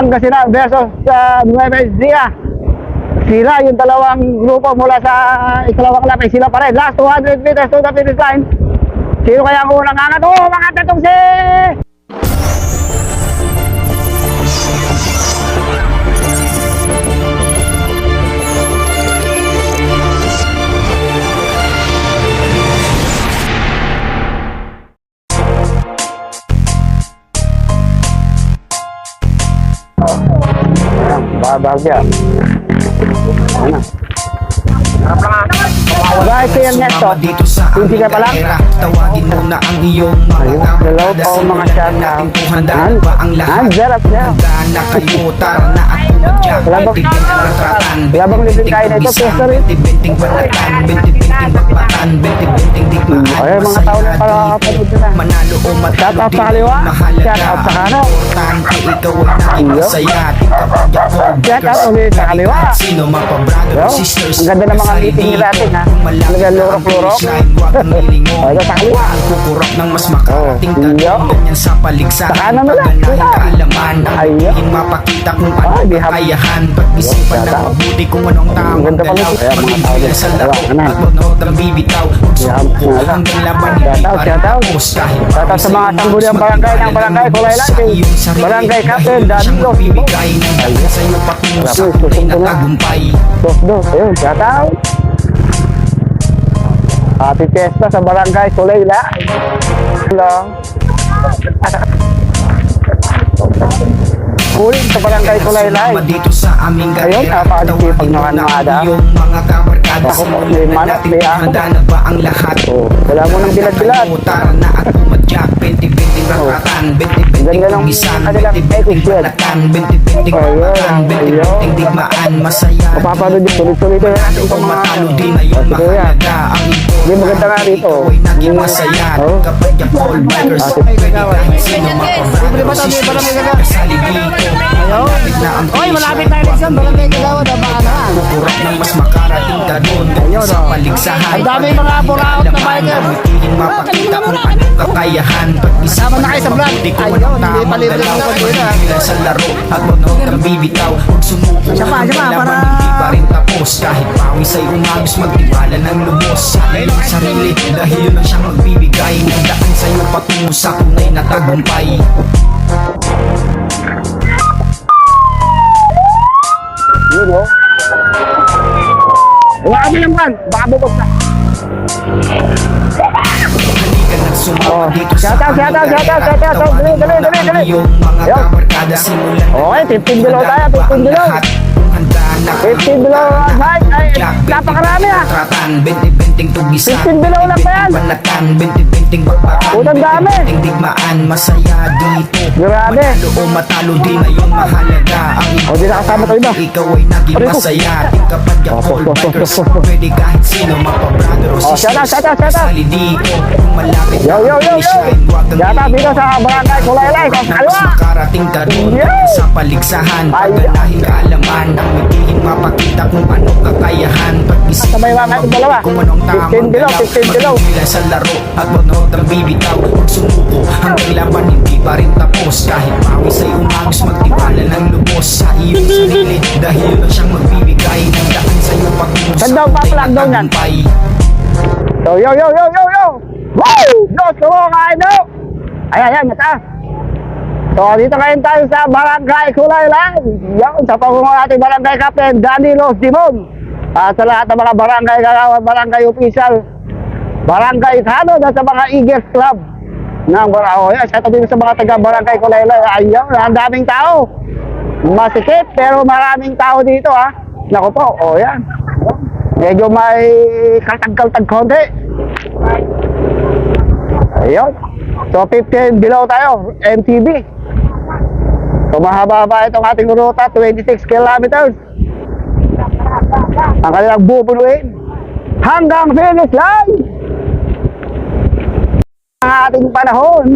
Pangasinan versus Nueva Ecija. Sila yung dalawang grupo mula sa ikalawang lap ay sila pa rin. Last 200 meters to the finish line. Sino kaya ang unang angat? Oh, mga tatong si... Babagya. Ano? Guys, yan next to. Hindi ka pa lang. Tawagin mo na ang iyong mga Hello po mga chat na. Zarap niya. na kayo, tara na at pumadyak. Labang libin kayo na ito. Peso rin. Binting balatan, binting bakbakan, binting digmaan. Ay, mga tao na para kapatid na. Manalo o matalo. Shout out sa kaliwa. Shout out sa kanan. Tante, ikaw ay nakikasaya. Shout out ulit sa kaliwa. Sino mapabrother o sisters. Ang ganda ng mga meeting nila natin ha. Nagalurok-lurok. O, ito sa kaliwa. Kukurap ng mas makarating ka. Ganyan sa paligsahan. Sa kanan na lang. Paganahin kaalaman. Ang hihing mapakita kung ano kakayahan. Pag-isipan ng mabuti kung anong tamang galaw. Maging sa laro at manood ang bibitaw. Magsuko hanggang laban hindi pa rin tapos. Kahit Shout out sa mga sangguniang barangay ng barangay Kulay Laki. Barangay Captain Danilo. bibigay ng dahil sa iyo patungo sa tunay na tagumpay. Dos. Ayun, shout out. Happy Fiesta sa barangay Kulay Laki. Hello. Kulit sa barangay Kulay Laki. Dito sa aming Ayun, napakasipag naman ng ada. Yung mga kabarkada Ako, simulan may na manok, natin may ako. handa na ba ang lahat? Oh, wala mo nang bilad-bilad. Tara na at pumadyak, 20-20 rakatan, 20-20 Ganda ng kumisan, kanilang 20-20 equity. balatan, 20-20 bakbakan, 20-20 digmaan, masaya. Mapapanood yung tuloy-tuloy ko yan. Manalo o matalo din na yun mahalaga. Ang Hindi, maganda nga rito. ikaw ay naging masaya. Oh. Kapag yung call bikers, pwede kahit sino mapabrado o sisters. Kasali dito, malapit na ang Oy, malapit na eleksyon. Barangay Kagawad. kukurap ng mas makarating ka doon. Sa paligsahan. Ang daming mga buraot na biker. Mitihin mapakita kung anong kakayahan. Sama na kayo sa vlog. Di ko Ayun, anong hindi tamang palibre galaw. ng konti na. Pagpapila sa laro at manood ang bibitaw. Huwag sumuko hanggang laban hindi pa rin tapos. Kahit pawis ay umagos magtiwala ng lubos. Sa iyong sarili dahil yun ang siyang magbibigay. Nagdaan sa'yo patungo sa tunay na tagumpay. Yun o. Wala kami naman. Baka bubog na. Halika na sumama dito sa Shout out. Tawagin mo na ang iyong mga Yo. kabarkada. Simulan na Okay, 15 below tayo, 15 below. Kung handa na 15 below, ay, napakarami ah. Tratan, 20-20 tugisa. 15 below lang pa yan. Banatan, 20-20 bakbakan. Putang dami. 20-20 digmaan, masaya dito. Grabe. Manalo o matalo din na yung mahalaga. Ang O, di nakasama to iba. ikaw ay naging Aray ko. masaya. Ating kapag yung call bikers, pwede kahit sino mapabrother o Oh, shout out. Kasali dito, kung malapit Yo. Shout out dito sa barangay Kulay Laki. Sa mas kaliwa. makarating ka doon Yo. sa paligsahan. Ay. Paganahin kaalaman ang mitihin mapakita kung anong kakayahan. Pag-isipan Sabay mga mabuti dalawa. kung anong tamang 15 below, galaw. 15 below. Magpipila sa laro at manood ang bibitaw. Huwag sumuko hanggang laban hindi pa rin tapos. Kahit pawis ay umagos magtiwala ng lubos. Sa iyong sarili dahil yun ang siyang magbibigay ng daan sa'yo patungo sa Saan daw pa plug daw yan? tagumpay. So, yo. Woo! Dos, kumakain daw. Ayan, mataas. So, dito ngayon tayo sa barangay Kulay Laki. Yan, sa pagpungo natin barangay Captain Danilo Simon. Sa lahat ng mga barangay kagawad, barangay official, barangay Tano, at sa mga Eagles Club ng Barao. Yan, sa tabi sa mga taga-barangay Kulay Laki. Ayan, ang daming tao. Masikip, pero maraming tao dito ha. Naku po, yan. Medyo may kaltag-kaltag konti. Ayun. So 15 below tayo, MTB. So mahaba-haba itong ating ruta, 26 kilometers. Ang kanilang bubuluin hanggang finish line. Ang ating panahon.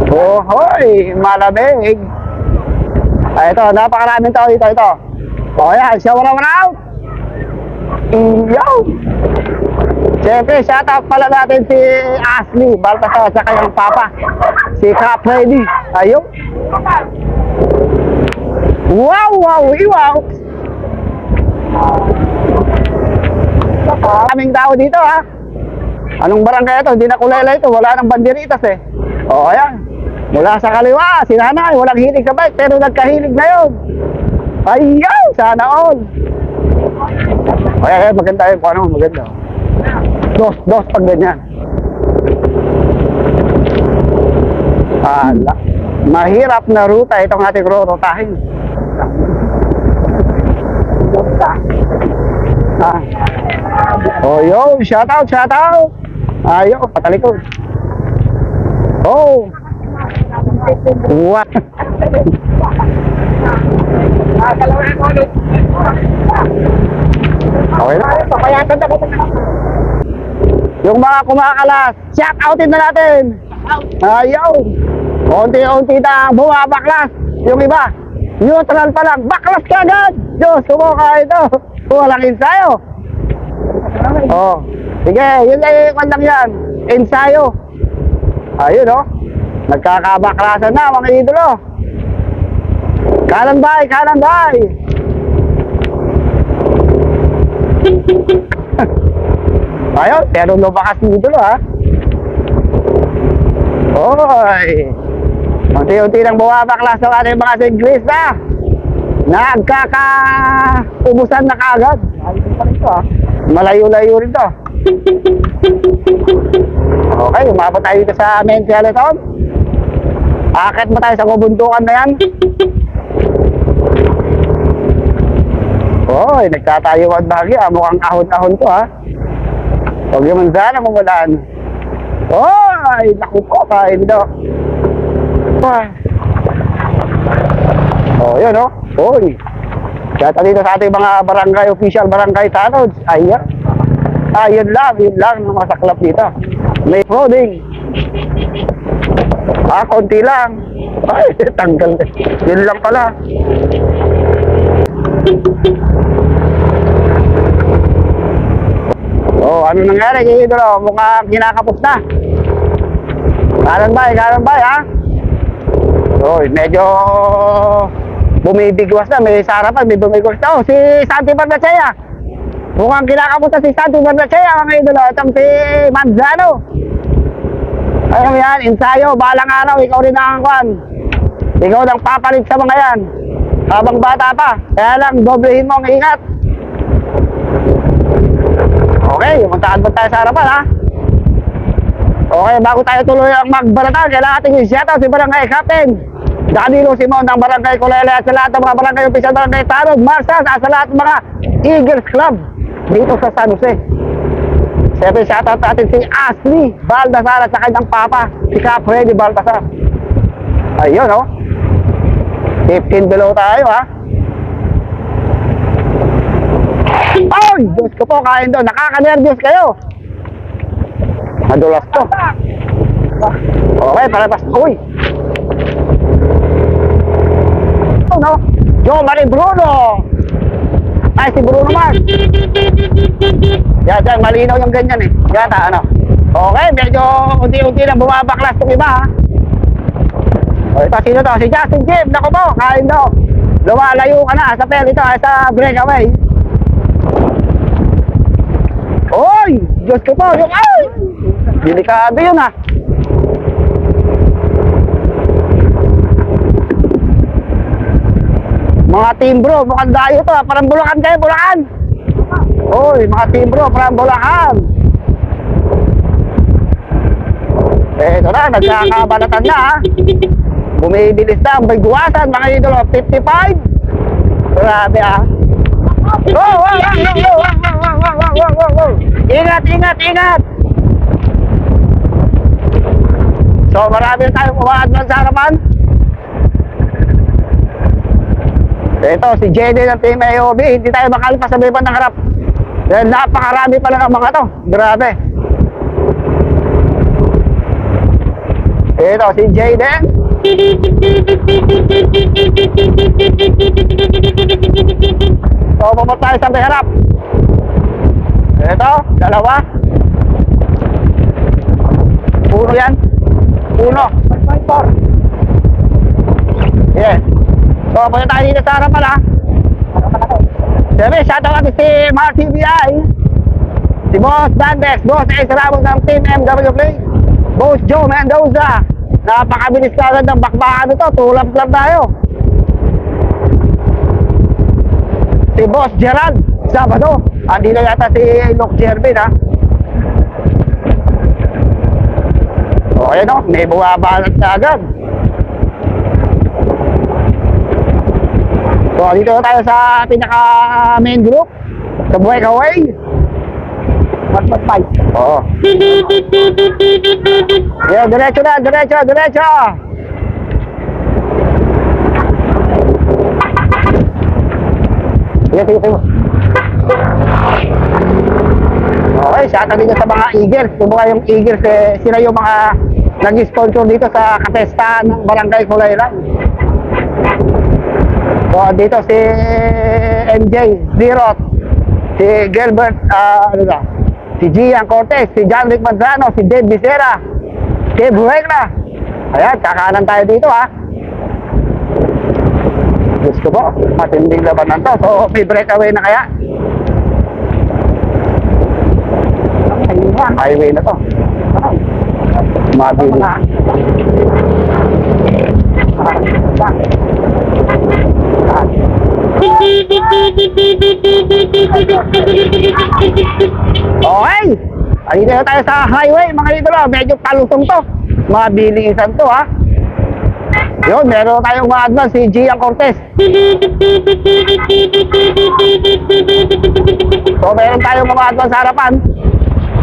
Ohoy, malamig. Ay, ito, napakaraming tao dito, ito. O yan, shower out. Yo! Siyempre, shoutout pala natin si Ashley Baltasar sa kanyang papa. Si Cap Freddy. Ayun. Wow, wow, wow. Kaming tao dito ha. Anong barangay ito? Hindi na kulay ito. Wala nang banderitas eh. O, ayan. Mula sa kaliwa, si nanay, walang hilig sa bike, pero nagkahilig na yun. Ayaw, sana all. Ay, maganda yun. Ano, maganda. Dos pag ganyan. Ala. Mahirap na ruta itong ating rorotahin. Ah. Oh, yo, shout out. Ayo, patalikod. Oh. What? Okay na. Papayatan na. Yung mga kumakalas, shout outin na natin. Ayaw. Unti-unti na bumabaklas. Yung iba, neutral pa lang. Baklas ka agad. Diyos, kumukha ito. Walang ensayo. Oh. Sige, yun lang yan. Ensayo. Ayun, oh. Nagkakabaklasan na, mga idolo. Kanan bay. Ayun, pero lumakas ni idolo, ha. Oy. Unti-unti nang bumabaklas ng ating mga siglista. Nagkaka-ubusan na kaagad. Ayun pa rin to, ha. Malayo-layo rin to. Okay, umabot tayo dito sa main skeleton. Akit mo tayo sa kubuntukan na yan. Oy, nagtatayuan bahagi, ha. Mukhang ahon-ahon to, ha. Huwag naman sana mumulan. Oy, naku po, kain do. Oh, yun, oh. Oy. Kaya dito sa ating mga barangay, official barangay tanods. Ayan. Yun lang ang masaklap dito. May flooding. Konti lang. Ay, tanggal. Yun lang pala. Oh, ano nangyari kay Idolo? Mukhang kinakapos na. Kanan bay, ha? Oh, medyo bumibigwas na. May sarapan, may bumibigwas na. Oh, si Santi Bernacea. Mukhang kinakapos na si Santi Bernacea, mga Idolo. Itong si Manzano. Ayun yan, ensayo, balang araw, ikaw rin ang kwan. Ikaw nang papalit sa mga yan. Habang bata pa. Kaya lang, doblehin mo ang ingat. Okay, puntaan po tayo sa harapan, ha? Okay, bago tayo tuloy ang magbaratan, kailangan natin yung shoutout si Barangay Captain Danilo Simon ng Barangay Kulele at sa lahat ng mga barangay official barangay Tanod, Marsas at sa lahat ng mga Eagles Club dito sa San Jose. Siyempre, shoutout natin si Ashley Baltasar at sa kanyang papa, si Cap Freddy Baltasar. Ayun, oh. 15 below tayo, ha? Ay! Diyos ko po, kain doon. Nakaka-nervyos kayo. Madulas to. Okay, palabas. Uy! Oh, no? Joe Marie Bruno! Ay, si Bruno Mars. Yan, malinaw yung ganyan eh. Yata, ano? Okay, medyo unti-unti lang bumabaklas itong iba, ha? O, ito, sino to? Si Justin Jim. Naku po, kain daw. Lumalayo ka na sa pel ito, sa breakaway. Oy! Diyos ko po, yung ay! Delikado yun, ha. Mga team bro, mukhang dayo to, ha. Parang Bulacan kayo, Bulacan. Oy, mga team bro, parang Bulacan. Ito na, nagkakabalatan na, ha. Bumibilis na, may guwasan, mga idolo, 55. Grabe, ha. Oh, ingat. So, marami tayong umaadman sa harapan. Ito, si JD ng Team AOB, hindi tayo makalpas sa may bandang harap. Dahil napakarami pa lang ang mga to. Grabe. Ito, si JD. So, pupunta tayo sa may harap. Ito, dalawa. Puno yan. Puno. Yeah. So, punta tayo dito sa harapan ha. Siyempre, shoutout natin si Mark TBI, si Boss Dandex, Boss Ace Ramos ng Team MW Play, Boss Joe Mendoza. Napakabilis ka agad ng bakbakan nito, tulap lang tayo. Si Boss Gerald Sabado, andito yata si Luke Jervin ha. O ayan o, may buwabalat na agad. So dito tayo sa pinaka main group, sa breakaway. Mas 5. Oo. Yeah, diretso na, diretso, diretso. Sige, sige, sige. Okay, shoutout dito sa mga Eagles. Kumbaga yung Eagles, sila yung mga nag-sponsor dito sa kapestahan ng Barangay Kulaylan. So dito si MJ Zirot, si Gilbert, si Gian Cortez, si John Rick Manzano, si Dave Becerra, si Buhegna. Ayan, kakanan tayo dito ha. Gusto po, matinding labanan to. So may breakaway na kaya? Highway na to. Mabili. Okay, ayun na tayo sa highway mga idolo. Medyo palusong to, mabilisan to ha. Yun, meron tayong ma-advance si Gian Cortez. So meron tayong ma-advance sa harapan.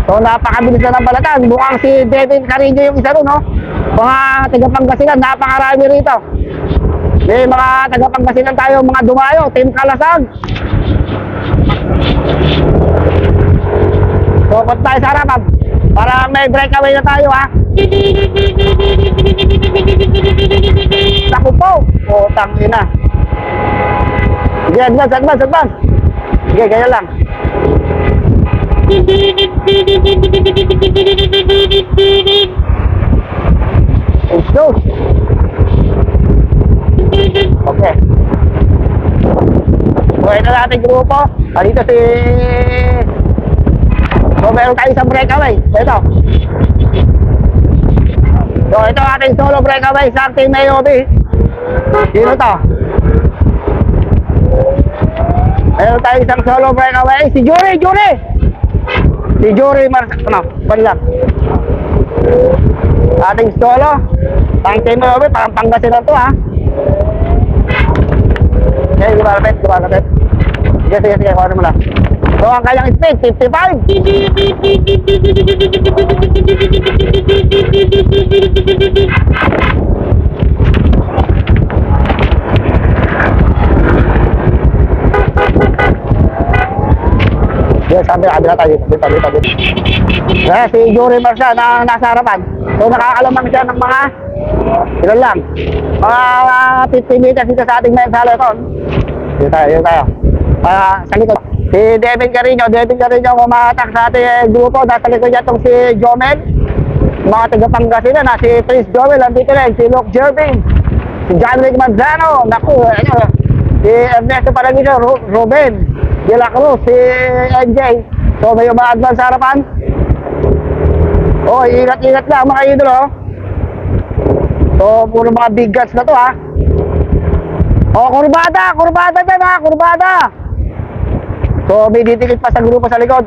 So napakabilis na ng balatan. Mukhang si Devin Carino yung isa ron, no? Mga taga-Pangasinan, napakarami rito. May mga taga-Pangasinan tayo, mga dumayo, Team Kalasag. So punta tayo sa harapan para may breakaway na tayo ha. Naku po, utang ina. Sige, advance, advance, advance. Sige, ganyan lang. Let's go. Okay. So ito natin grupo. Dito si... So meron tayo isang breakaway. Ito. So ito ating solo breakaway sa Team AOB. Sino to? Meron tayo isang solo breakaway. Si Jury, Jury! Si Jury Marsano. Panlang. Ating solo. Ang Team AOB, parang Pangasinan to ha. Okay, lumalapit, lumalapit. Sige, sige, sige, kuha mo lang. So, ang kanyang speed, 55. Yes, sabi na tayo. Dito. Kaya si Jory Marcia na nasa harapan. So, nakakalamang siya ng mga ilan lang. Mga 50 meters dito sa ating main peloton. Dito tayo. Sa likod. Si Devin Carino umatak sa ating grupo. Nasa likod niya itong si Jomel. Mga taga-Pangasinan na si Chris Joel, andito rin. Si Luke Jervin. Si John Rick Manzano. Naku, si Ernesto Paragino, Ruben De La Cruz, si NJ. So may uma-advance sa harapan. Oh, ingat-ingat lang mga idolo. So puro mga big guns na to ha. Oh, kurbada dyan ha, kurbada. So may didikit pa sa grupo sa likod.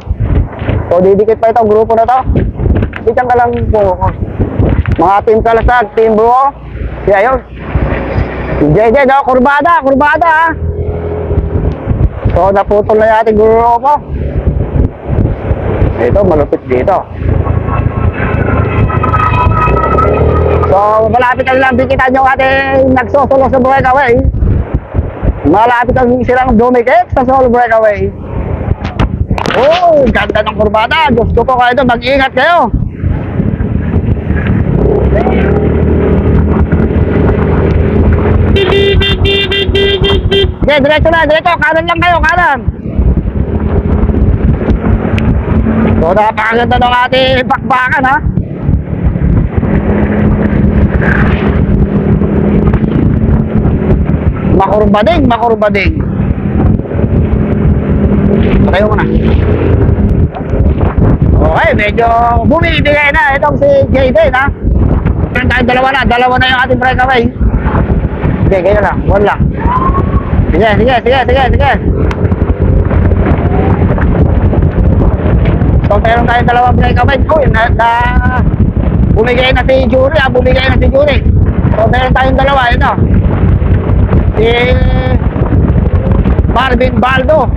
So didikit pa itong grupo na to. Itang ka lang po. Mga Team Kalasag, Team Buo. Si ayun. Si JJ, no? Kurbada ha. So naputol na yung ating grupo. Ito, malupit dito. So malapit na lang bikitan yung ating nagsosolo sa breakaway. Malapit ang silang dumikit sa solo breakaway. Oh, ganda ng kurbada. Diyos ko po kayo doon, mag-ingat kayo. Okay, diretso na, diretso. Kanan lang kayo, kanan. So, napakaganda ng ating bakbakan, ha. Makurbading, makurbading. Tayo muna. Okay, medyo bumibigay na itong si Jayden, ha? Meron tayong dalawa na yung ating breakaway. Sige, ganyan lang, one lang. Sige. So, meron tayong dalawang breakaway. Bumigay na si Jury, So, meron tayong dalawa, yun o. Si Marvin Baldo.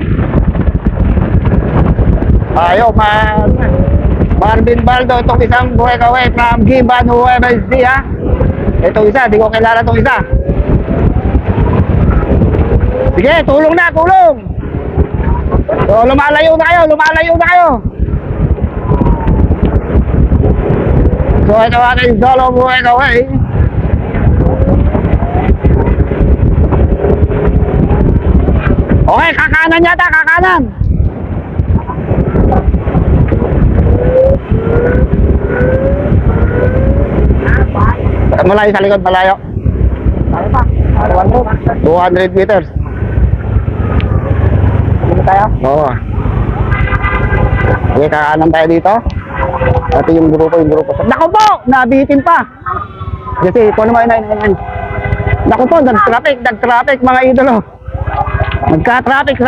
Marvin Baldo, itong isang breakaway from Giban, UMSD, ha. Itong isa, di ko kilala itong isa. Sige, tulong na. So, lumalayo na kayo. So, ito ating solo breakaway. Okay, kakanan yata. Malayo sa likod, malayo. 200 meters. Dito tayo? Oo. Okay, kakanan tayo dito. Pati yung grupo. Naku po! Nabitin pa! Kasi, kung naman yun. Naku po, nag-traffic mga idolo. Nagka-traffic!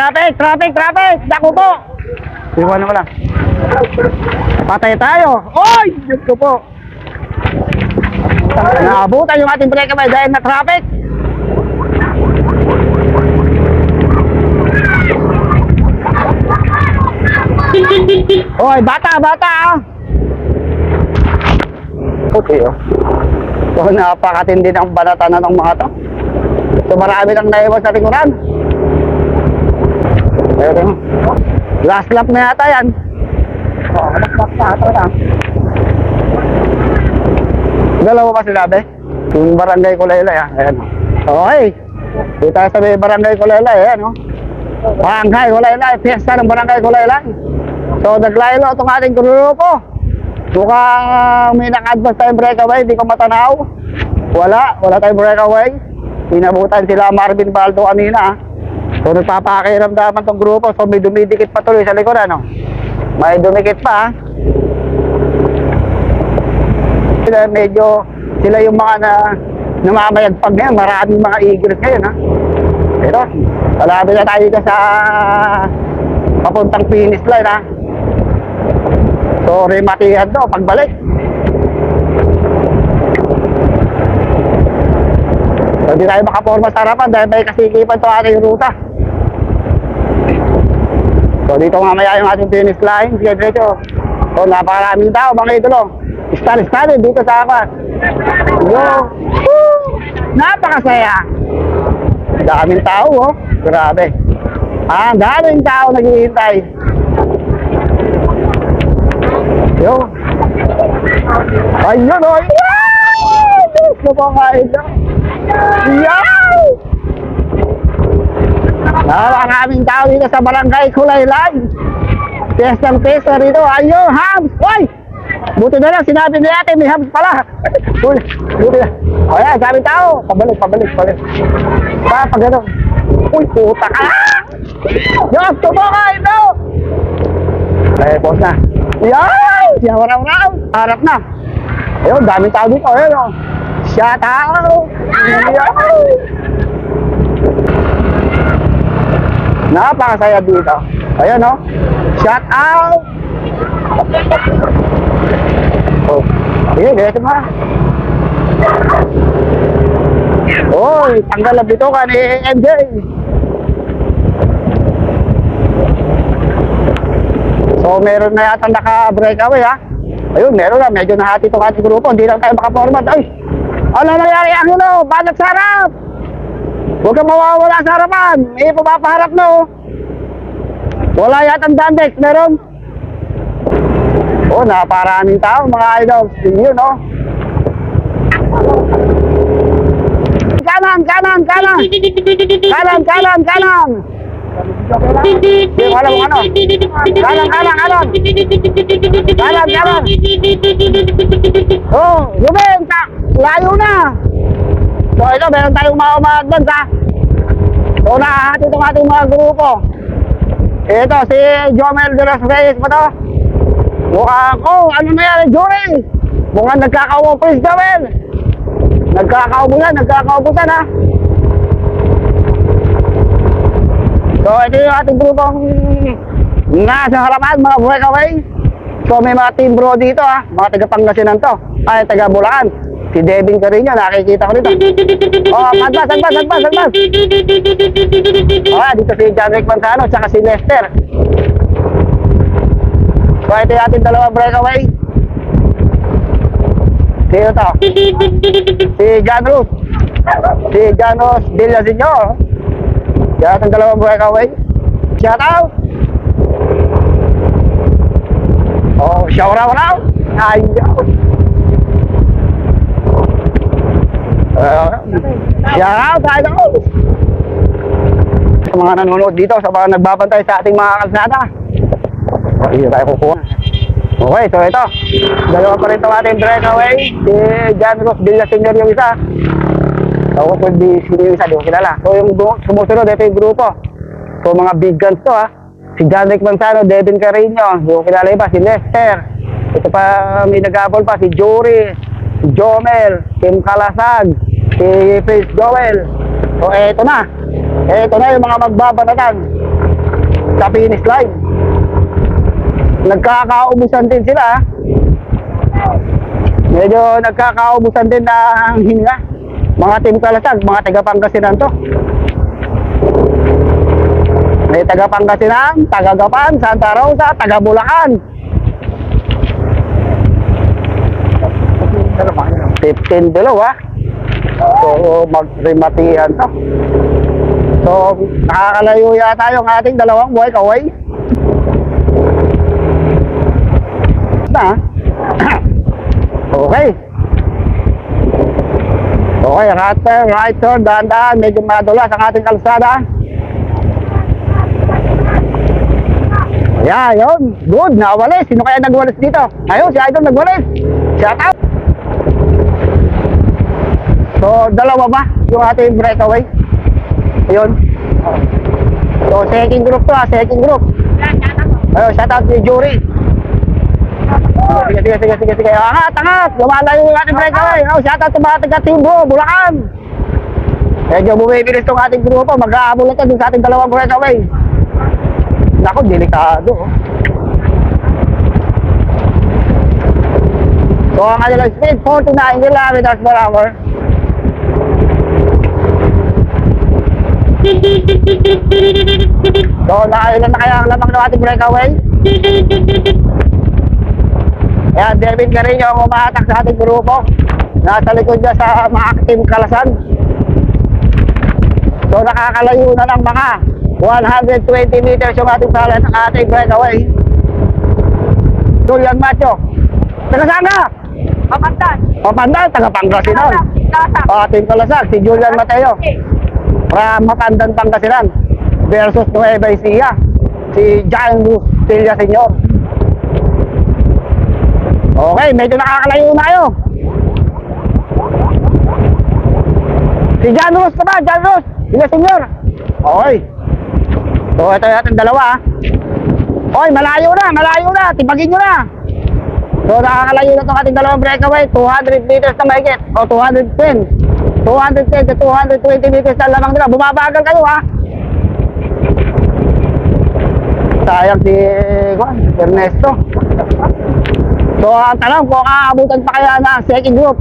Naku po! Iwan naman lang. Patay tayo! Oy! Diyos ko po! Naabutan yung ating breakaway dahil na traffic. Oy, bata ah. Okay, oh. So, napakatindi ng banatan ng mga to. So, marami nang naiwan sa likuran. Ayun, last lap na yata yan. Last lap na ito na. Dalawa pa sinabi? Yung barangay Kulaylay, ha? Ayan. Okay. Dito tayo sa may barangay Kulaylay, ayan, no? Barangay Kulaylay, fiesta ng barangay Kulaylay. So, naglaylo itong ating grupo. Mukhang may naka-advance tayong breakaway, hindi ko matanaw. Wala tayong breakaway. Pinabutan sila Marvin Baldo kanina, ha? So, nagpapakiramdaman tong grupo. So, may dumidikit pa tuloy sa likod, ano? May dumikit pa, ha? Medyo sila yung mga namamayagpag ngayon. Maraming mga eagles ngayon, ha? Pero, malapit na tayo dito sa papuntang finish line, ha? So, rematihan to, pagbalik. So, hindi tayo makaporma sa harapan dahil may kasikipan to ating ruta. So, dito mamaya yung ating finish line. Sige, diretso. So, napakaraming tao, mga idolo. Start dito sa akin. Yo! Woo! Napakasaya. Daming tao, oh. Grabe. Daming tao naghihintay. Yo! Ayun, oh. Wow! Gusto mo kain na. Yow! Napakaraming tao dito sa barangay Kulaylay. Pesta rito. Ayun, Hams! Hoy! Buti na lang, sinabi ni ate, may hams pala. Buti na. O yan, sabi tao. Pabalik. Pag gano'n. Uy, puta ka! Diyos, tumakay, no! Eh, boss na. Yan! Siyawaraw-raw. Harap na. Ayun, daming tao dito. Ayun, o. Shout out! Napakasaya dito. Ayun, o. Shout out! Oh, sige, ganyan mo. Oy, tanggal lang dito ka ni MJ. So, meron na yata naka-breakaway, ha? Ayun, meron na. Medyo nahati itong ating grupo. Hindi lang tayo makapormat. Ay, ano nangyari? Ang yun, balag sa harap. Huwag kang mawawala sa harapan. May pumapaharap na, oh. Wala yata ang dandek. Meron. Oh, naparaming tao, mga idol. Yun, no? Kanan! Hindi ko alam kung ano. Kanan! Oh, Ruben! Layo na! So, ito, meron tayong ma-advance, ha? So nahahati itong ating mga grupo. Ito si Jomel de los Reyes pa to. Mukhang, ano na yan, Jory? Mukhang nagkakaubo, please, Jomel. Nagkakaubusan ha. So ito yung ating grupong nasa harapan, mga breakaway. So may mga team bro dito ha, mga taga Pangasinan to. Ay, taga Bulacan. Si Devin Carino, nakikita ko dito. Agpas. Dito si John Rick Manzano, tsaka si Lester. So ito yung ating dalawang breakaway. Sino to? Si John Rus. Si John Rus Villaseñor. Yan ating dalawang breakaway. Shout out. Shout out. Ayaw. Shout out, idol. Sa mga nanonood dito, sa mga nagbabantay sa ating mga kalsada. Hindi tayo kukuha. Okay, so ito. Dalawa pa rin itong ating breakaway. Si John Rus Villaseñor yung isa. Tapos sino yung isa, di ko kilala. So yung sumusunod, ito yung grupo. So mga big guns to ha. Si John Rick Manzano, Devin Carino, di ko kilala iba, si Lester. Ito pa, may nag-apple pa, si Jory, si Jomel, Kim Kalasag, si Prince Joel. So eto na. Eto na yung mga magbabanatan sa finish line. Nagkakaubusan din sila ha. Medyo nagkakaubusan din ng hinga. Mga team Kalasag, mga taga Pangasinan to. May taga Pangasinan, taga Gapan, Santa Rosa, taga Bulacan. 15 below ha. So magrimatihan to. So nakakalayo yata yung ating dalawang breakaway. Na. Okay. Okay, right turn, dahan-dahan, medyo madulas ang ating kalsada. Yeah, yun. Good, nawalis. Sino kaya nagwalis dito? Ayun, si Idol nagwalis. Shout out. So, dalawa ba yung ating breakaway? Ayun. So, second group to ha, second group. Ayun, shout out si Jory. Sige. Angat. Lumalayo yung ating breakaway. Oh, shout out sa mga taga-team bro, Bulacan. Medyo bumibilis itong ating grupo. Mag-aabol ito dun sa ating dalawang breakaway. Nako, delikado. So, ang kanilang speed, 49 kilometers per hour. So, nakailan na kaya ang lamang ng ating breakaway? Ayan, Devin Carino ang umahatak sa ating grupo. Nasa likod niya sa mga team Kalasan. So, nakakalayo na ng mga 120 meters yung ating palan ng ating breakaway. Julian Macho. Taga saan ka? Papandan, taga Pangasinan. Ating Kalasag, si Julian Mateo. From Mapandan, Pangasinan. Versus Nueva Ecija, si John Rus Villaseñor. Okay, medyo nakakalayo na kayo. Si John Rus ka ba? John Rus Villaseñor. Okay. So ito yung ating dalawa ha. Oy, malayo na, tibagin nyo na. So nakakalayo na itong ating dalawang breakaway. 200 meters na mahigit. O 210 to 220 meters na lamang nila. Bumabagal kayo ha. Sayang si Ernesto. So ang tanong kung aabutan pa kaya na second group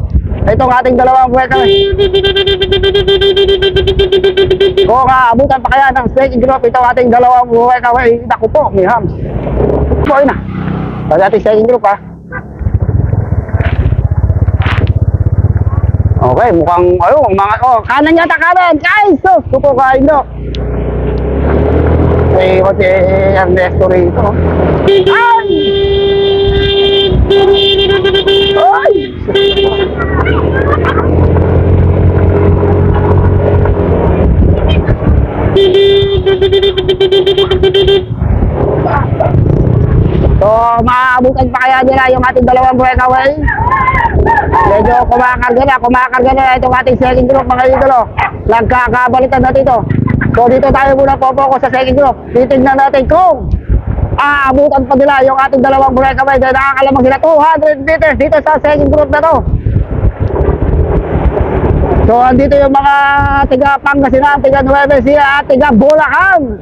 itong ating dalawang breakaway. Kung aabutan pa kaya ng second group itong ating dalawang breakaway. Naku po, may hams. So yun na. Pag ating second group ha. Okay, mukhang mga kanan yata, kanan. Guys, so suko kain do. Okay, kasi Ernesto rito. Ay! Ay! So, maabutan pa kaya nila yung ating dalawang breakaway. Medyo kumakarga na itong ating second group mga idolo. Nagkakabalitan na dito. So dito tayo muna po sa second group. Titignan natin kung aabutan pa nila yung ating dalawang breakaway dahil nakakalamang sila 200 meters dito sa second group na to. So andito yung mga tiga Pangasinan, tiga Nueva Ecija at tiga Bulacan.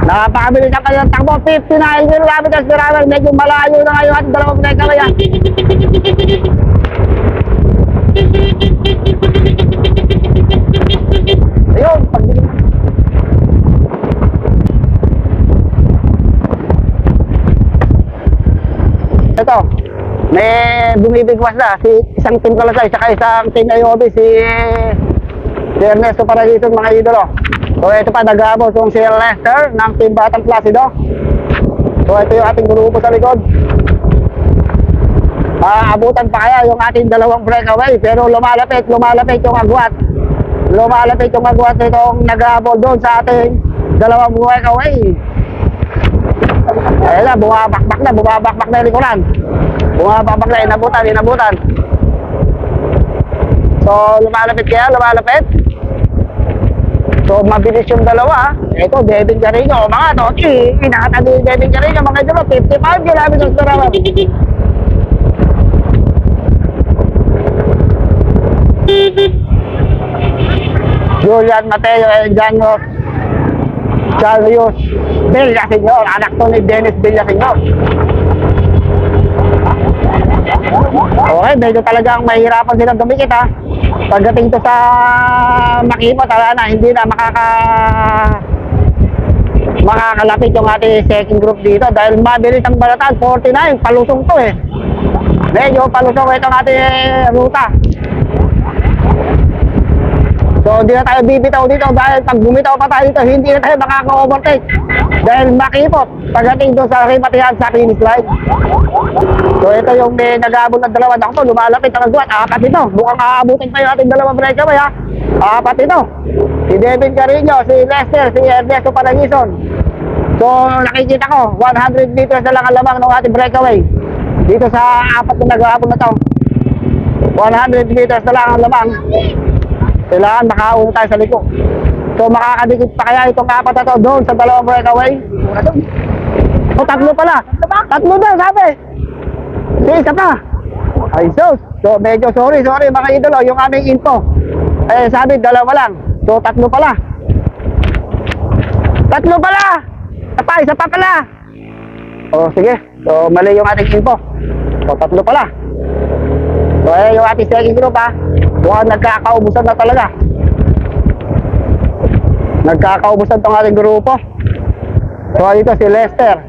Napakabilis ang kanilang takbo, 59 kilometers per hour. Medyo malayo na ngayon ating dalawang breakaway. Ayun, pagdilim. Ito, may bumibigwas na si isang team Kalasay saka isang team Ayobi si Ernesto Paragison, mga idolo. So ito pa, nag-aabot yung si Lester ng team Batang Placido. So ito yung ating grupo sa likod. Abutan pa kaya yung ating dalawang breakaway, pero lumalapit yung agwat. Lumalapit yung agwat itong nag-aabot doon sa ating dalawang breakaway. Ayun na, bumabakbak na yung likuran. Bumabakbak na, inabutan. So, lumalapit. So, mabilis yung dalawa. Ito, Devin Carino, mga to. Nakatabi yung Devin Carino, mga ito, 55 kilometers per hour. Julian Mateo and Janos Charlios Villaseñor, anak to ni Dennis Villaseñor. Okay, medyo talagang mahirapan silang dumikit ha. Pagdating to sa Makipot, hindi na makakalapit yung ating second group dito dahil mabilis ang balatan, 49, palusong to eh. Medyo palusong itong ating ruta. So hindi na tayo bibitaw dito dahil pag bumitaw pa tayo dito, hindi na tayo makaka-overtake dahil Makipot pagdating doon sa Rimatihan sa finish line. So ito yung nag-aabot ng dalawa. Ako to, lumalapit ang agwat. Apat ito. Mukhang aabutin pa yung ating dalawang breakaway ha. Apat ito. Si Devin Carino, si Lester, si Ernesto Paragison. So nakikita ko, 100 meters na lang ang lamang ng ating breakaway. Dito sa apat na nag-aabot na to. 100 meters na lang ang lamang. Kailangan makauna tayo sa liko. So makakadikit pa kaya itong apat na to doon sa dalawang breakaway? O tatlo pala. Tatlo daw sabi. Isa pa. Ay sus. So medyo sorry mga idolo, yung aming info. Eh sabi dalawa lang. So tatlo pala. Isa pa pala. O sige. So mali yung ating info. So tatlo pala. So yung ating second group ha. Mukhang nagkakaubusan na talaga. Nagkakaubusan tong ating grupo. So dito si Lester.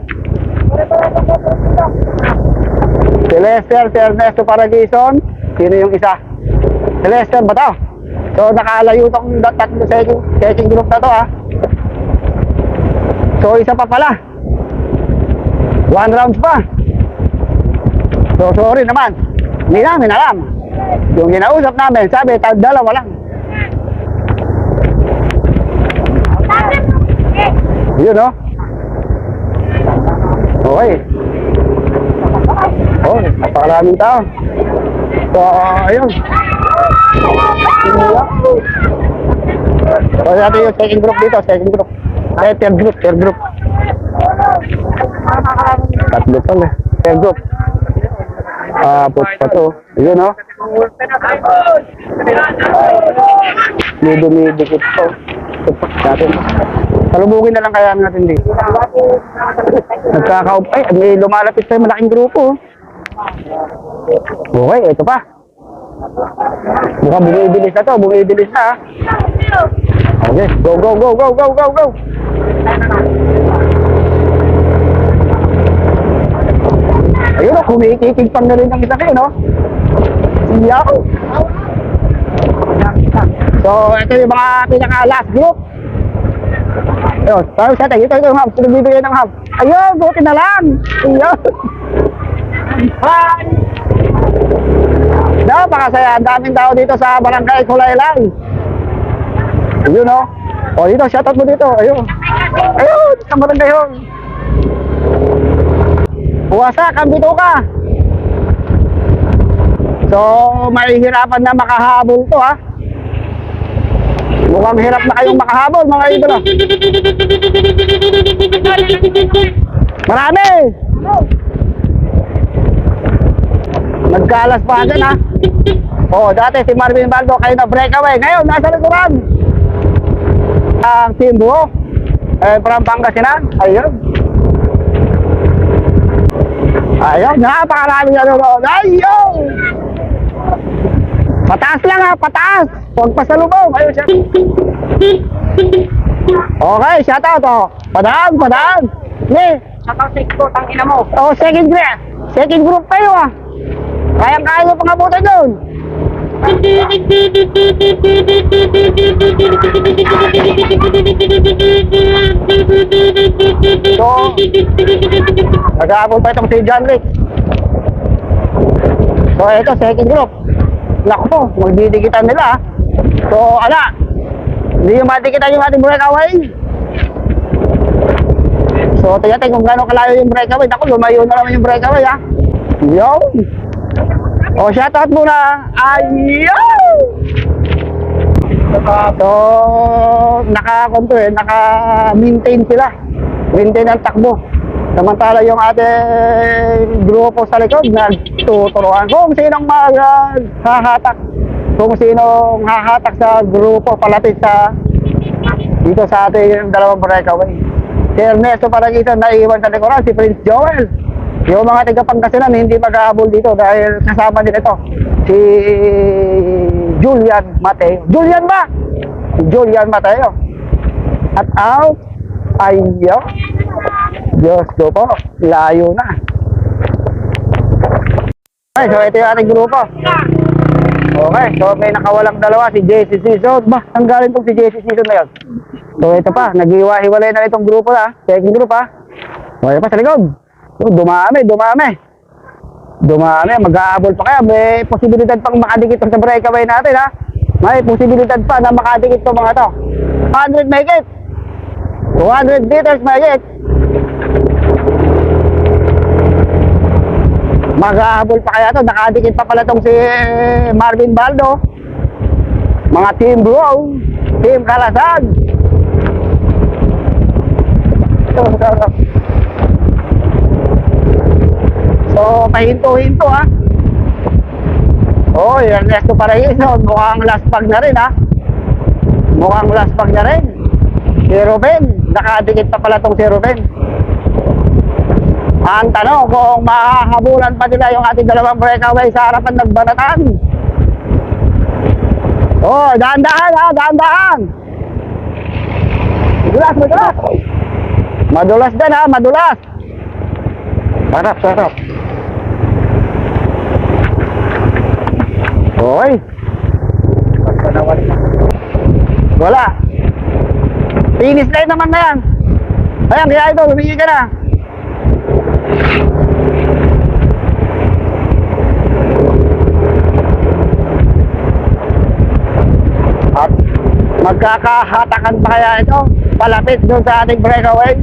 Si Ernesto Paragison. Sino yung isa? Si Lester ba to? So nakalayo itong tatlo second group na to ha. So isa pa pala. 1 round pa. So sorry naman. Hindi namin alam. Yung ginausap namin, sabi, dalawa lang. Yun, no? Okay. Oh, napakaraming tao. So, ayun. So, natin yung second group dito, second group. Ay, third group. Tatlo pala. Third group. Put pa to. Yun, no? May dumidikit po. Natin. Salubugin na lang kaya natin dito. Ay, may lumalapit tayo malaking grupo. Okay, ito pa. Mukhang bumibilis na to, bumibilis na. Okay, go. Ayun o, kumikitig pang na rin ang isa kayo, no? Siyaw. So, ito yung mga pinaka-last group. Ayun, tayo siya tayo. Ito yung hub. Sino bibigay ng hub? Ayun, buti na lang. Ayun. Hi! Napakasaya. Ang daming tao dito sa Barangay Kulaylay. Ayun, no? O, dito, shoutout mo dito. Ayun. Ayun, sa barangay yun. Wasak ang bituka. So, mahihirapan na makahabol to ha. Mukhang hirap na kayong makahabol mga idolo. Marami! Nagkalas pa dyan ha. Oh, dati si Marvin Baldo kayo na breakaway. Ngayon, nasa likuran. Ang team buo. From Pangasinan. Ayun. Ayun, napakarami na doon. Ayun! Pataas lang ha, pataas. Huwag pasalubong. Ayun siya. Okay, shout out oh. Padaan, padaan. Ne, shout out sector, tangina mo. Oh, second group. Second group kayo ah. Kaya-kaya nyo pangabutan doon. So, nag-aabot pa itong si John Rick. So, ito, second group. Naku po, magdidikitan nila. So, ala, hindi yung madikitan yung ating breakaway. So, tingnan kung gano'ng kalayo yung breakaway. Naku, lumayo na naman yung breakaway ha. Yo! O, shoutout muna. Ayaw! So, naka-maintain sila. Maintain ang takbo. Samantala yung ating grupo sa likod, nagtuturuan kung sinong hahatak. Kung sinong hahatak sa grupo palapit sa dito sa ating dalawang breakaway. Si Ernesto Paragisan naiiwan sa likuran, si Prince Joel. Yung mga taga-Pangasinan hindi mag-aabol dito dahil kasama din ito si Julian Mateo. Julian ba? Julian Mateo. At out. Ayaw. Diyos ko po. Layo na. Okay, so ito yung ating grupo. Okay, so may nakawalang dalawa si JC Season. Bah, ang galing itong si JC Season na yun. So ito pa, nag-iwa-hiwalay na itong grupo ha. Second group ha. Okay pa sa likod. So, dumami. Mag-aabol pa kaya. May posibilidad pang makadikit sa breakaway natin ha. May posibilidad pa na makadikit to mga to. 100 make it. 200 meters make it. Mag-aabol pa kaya to. Nakadikit pa pala tong si Marvin Baldo. Mga team bro. Team Kalasag. So, pahinto-hinto ha. Oh, Ernesto Paraíso, mukhang last bag na rin ha. Mukhang last bag na rin. Si Ruben, nakadikit pa pala tong si Ruben. Ang tanong kung mahahabulan pa nila yung ating dalawang breakaway sa harapan ng Banatan. Oh, dahan-dahan ha, dahan-dahan. Madulas. Madulas din ha, madulas. Sarap. Hoy. Wala. Finish line naman na yan. Ayan, kaya ito, lumigi ka na. At magkakahatakan pa kaya ito palapit doon sa ating breakaway.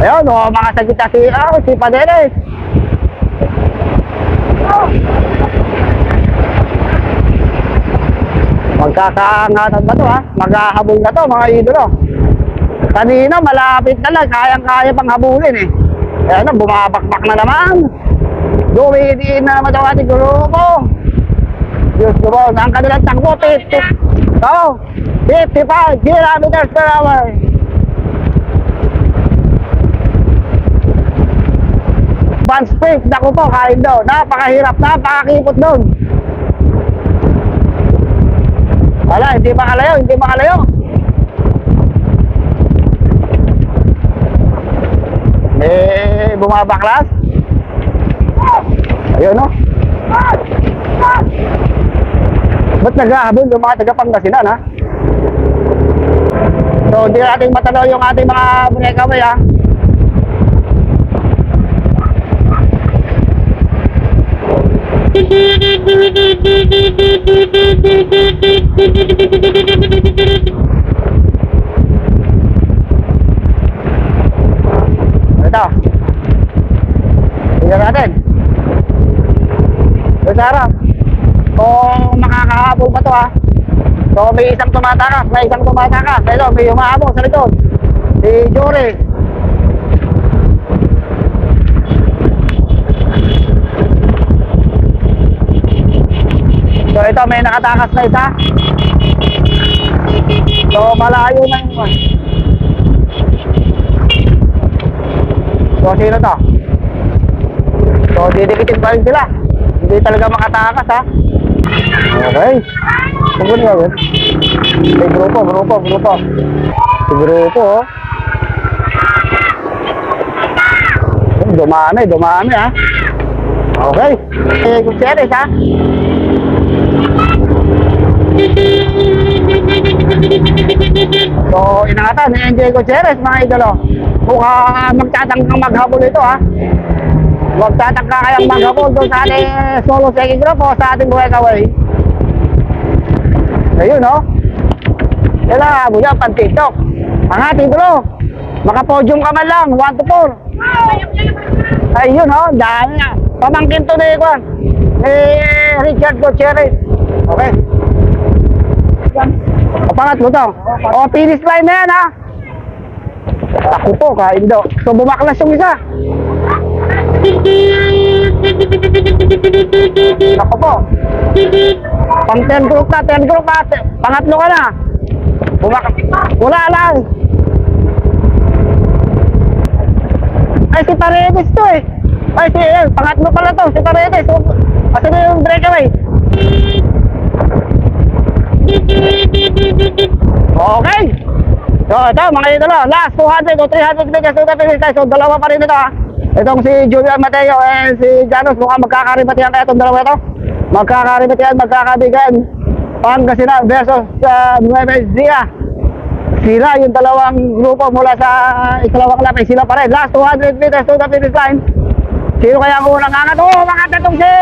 Ayun, mga sagita si Padeles. Magkakaangatan ba ito ha? Maghahabol na to mga idolo. Kanina malapit na lang, kayang-kaya pang habulin eh. Kaya na, bumabakbak na naman. Dumidiin na naman ang ating grupo. Diyos ko po, ang kanilang takbo, 55 kilometers per hour. Band sprint, naku po, kain daw. Napakahirap, napakakipot doon. Wala, hindi makalayo. Bumabaklas. Ayun no. Ba't naghahabol yung mga taga-Pangasinan ha? So, hindi natin matanaw yung ating mga breakaway ha. Tingnan natin. So, Sarah, kung makakahabol pa to ha. So, may isang tumatakas. Ito, may humahabol sa likod. Si Jory. So, ito, may nakatakas na isa. So, malayo na yun. So, sino to? So, didikitin pa rin sila. Hindi talaga makatakas, ha? Okay. Tungkol nga, wait. May grupo. Si grupo, oh. Dumami, ha? Okay. Gutierrez, ha? So, inangatan ni NJ Gutierrez, mga idolo. Mukhang magtatangkang maghabol ito, ha? Magtatangka kayang maghabol doon sa ating solo second group o sa ating buhay kaway. Ayun, no? Kailangan mo dyan, pan-tiktok. Ang ating idolo, makapodium ka man lang, 1 to 4. Ayun, no? Dahil nga. Pamangkin to ni Juan. Ni Richard Gutierrez. Okay. O, pangatlo to. O, finish line na yan, ha? Ako po, kaindo. So, bumaklas yung isa. Ako po. Pang 10 group ka. Pangatlo ka na. Wala lang. Ay, si Paredes to eh. Ay, pangatlo pala to, si Paredes. Asa na yung breakaway? Okay. So, ito mga idolo. Last 200 o 300 meters to the finish line. So, dalawa pa rin ito ha. Itong si Julian Mateo and si Janos. Mukhang magkakarimatihan kaya itong dalawa ito. Magkakabigan. Pangasinan versus Nueva Ecija. Sila yung dalawang grupo mula sa ikalawang lap ay sila pa rin. Last 200 meters to the finish line. Sino kaya ang unang angat? Oo, makata itong si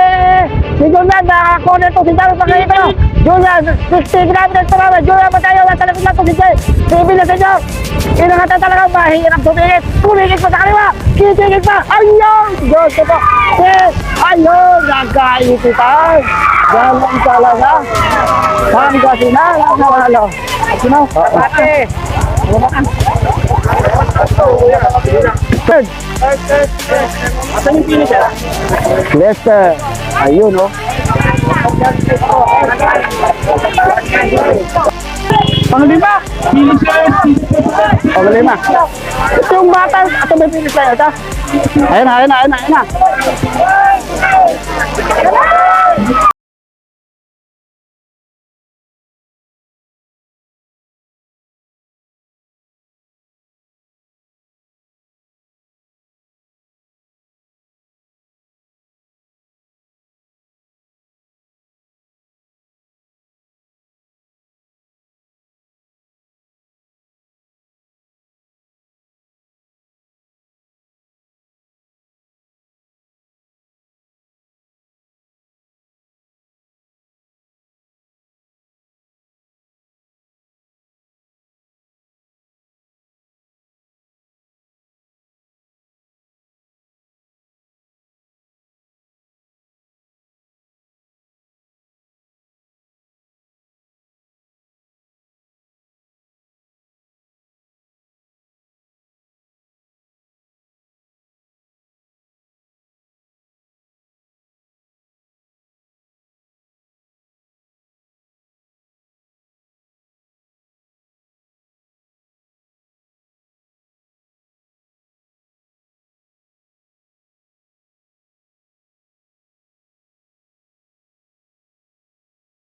Julian. Nakakunin itong si Janos pa kayo ito. Julian, 60 kilometers per hour. Julian Mateo, nasa lapit na itong si Bill na senyor. Inangatan talaga, mahirap tumingit. Tumingit pa sa kaliwa. Kitingit pa. Ayun! Diyos ko po. Yes! Ayun! Nagkaititan. Ganun talaga. Pangasinan ang nawalo. Sino? Pati. Third. Asan yung finisher? Lester. Ayun, oh. Panglima. Panglima. Ito yung bata. Ito may finish line. Ito. Ayun na.